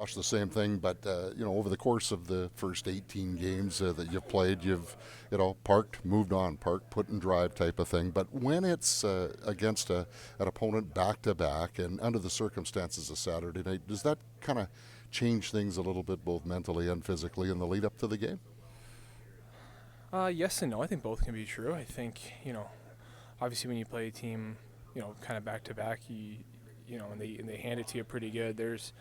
Watch the same thing, but over the course of the first 18 games that you've played, you've parked, moved on, parked, put and drive type of thing. But when it's against an opponent back to back and under the circumstances of Saturday night, does that kind of change things a little bit, both mentally and physically, in the lead up to the game? Yes and no. I think both can be true. I think obviously when you play a team, kind of back to back, and they hand it to you pretty good. There's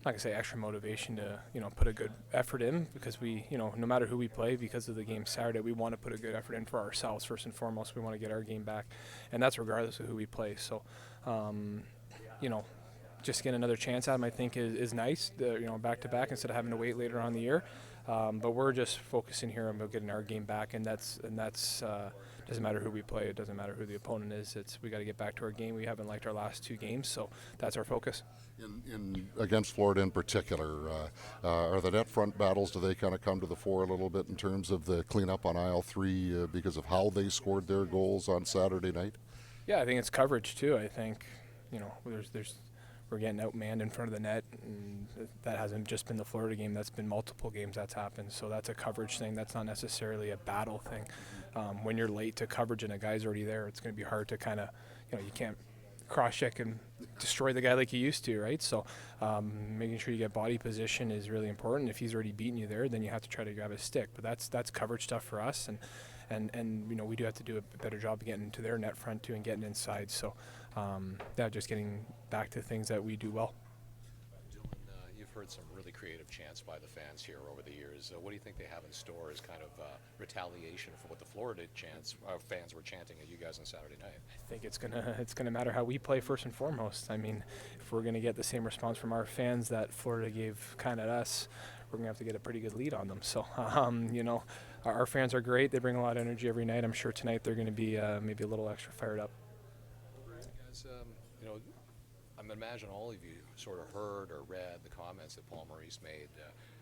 not gonna say extra motivation to put a good effort in because we no matter who we play because of the game Saturday we want to put a good effort in for ourselves first and foremost. We want to get our game back, and that's regardless of who we play. So, you know, just getting another chance at them I think is nice. Back to back instead of having to wait later on in the year. But we're just focusing here on getting our game back, and that's doesn't matter who we play. It doesn't matter who the opponent is. We got to get back to our game. We haven't liked our last two games, so that's our focus. In against Florida in particular, are the net front battles, do they kind of come to the fore a little bit in terms of the cleanup on aisle three because of how they scored their goals on Saturday night? Yeah, I think it's coverage too. I think there's we're getting outmanned in front of the net, and that hasn't just been the Florida game. That's been multiple games that's happened. So that's a coverage thing. That's not necessarily a battle thing. When you're late to coverage and a guy's already there, it's going to be hard to kind of, you can't cross-check and destroy the guy like you used to, right? So making sure you get body position is really important. If he's already beaten you there, then you have to try to grab his stick. But that's coverage stuff for us, and we do have to do a better job of getting to their net front too and getting inside. So just getting back to things that we do well. Dylan, you've heard some really creative chants by the fans here over the years. What do you think they have in store as kind of retaliation for what the Florida fans were chanting at you guys on Saturday night? I think it's gonna matter how we play first and foremost. I mean, if we're gonna get the same response from our fans that Florida gave kind of us, we're gonna have to get a pretty good lead on them. So our fans are great. They bring a lot of energy every night. I'm sure tonight they're gonna be maybe a little extra fired up. Guys, I'm imagine all of you sort of heard or read the comments that Paul Maurice made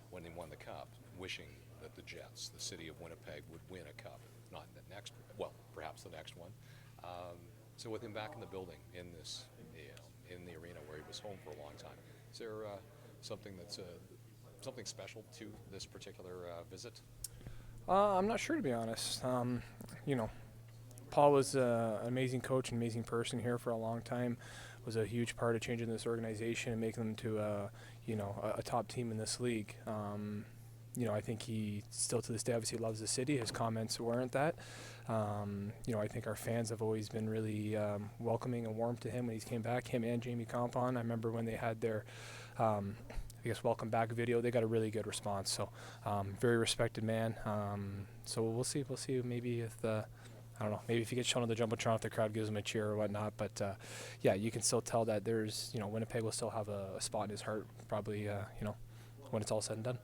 when they won the Cup, wishing that the Jets, the city of Winnipeg, would win a Cup, not the next, well, perhaps the next one. So with him back in the building, in this, in the arena where he was home for a long time, is there something that's something special to this particular visit? I'm not sure, to be honest. Paul was an amazing coach, an amazing person here for a long time. Was a huge part of changing this organization and making them to a top team in this league. I think he still to this day obviously loves the city. His comments weren't that. I think our fans have always been really welcoming and warm to him when he came back. Him and Jamie Compon. I remember when they had their welcome back video. They got a really good response. So very respected man. So we'll see. We'll see maybe if I don't know, maybe if he gets shown on the Jumbotron, if the crowd gives him a cheer or whatnot. But, you can still tell that there's, Winnipeg will still have a spot in his heart probably, when it's all said and done.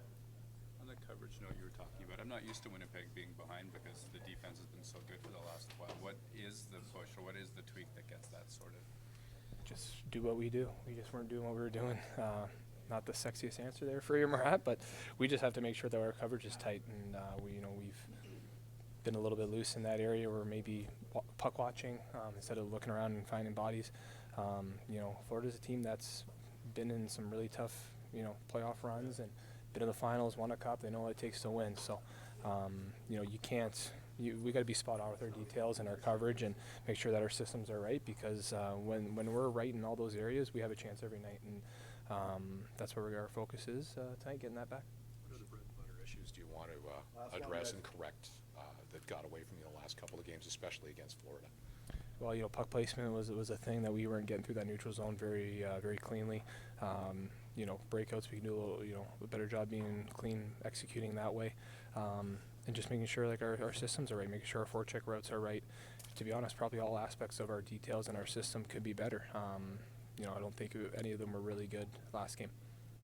On the coverage note you were talking about, I'm not used to Winnipeg being behind because the defense has been so good for the last while. What is the push or what is the tweak that gets that sorted? Just do what we do. We just weren't doing what we were doing. Not the sexiest answer there for you, Murat, but we just have to make sure that our coverage is tight, and we've been a little bit loose in that area, or maybe puck watching instead of looking around and finding bodies. Florida's a team that's been in some really tough, playoff runs and been in the finals, won a cup. They know what it takes to win. So, you can't. We got to be spot on with our details and our coverage and make sure that our systems are right, because when we're right in all those areas, we have a chance every night, and that's where our focus is tonight, getting that back. What other bread and butter issues do you want to address and correct that got away from you the last couple of games, especially against Florida? Well, puck placement was a thing that we weren't getting through that neutral zone very cleanly. Breakouts, we can do a better job being clean, executing that way, and just making sure our systems are right, making sure our forecheck routes are right. To be honest, probably all aspects of our details and our system could be better. I don't think any of them were really good last game.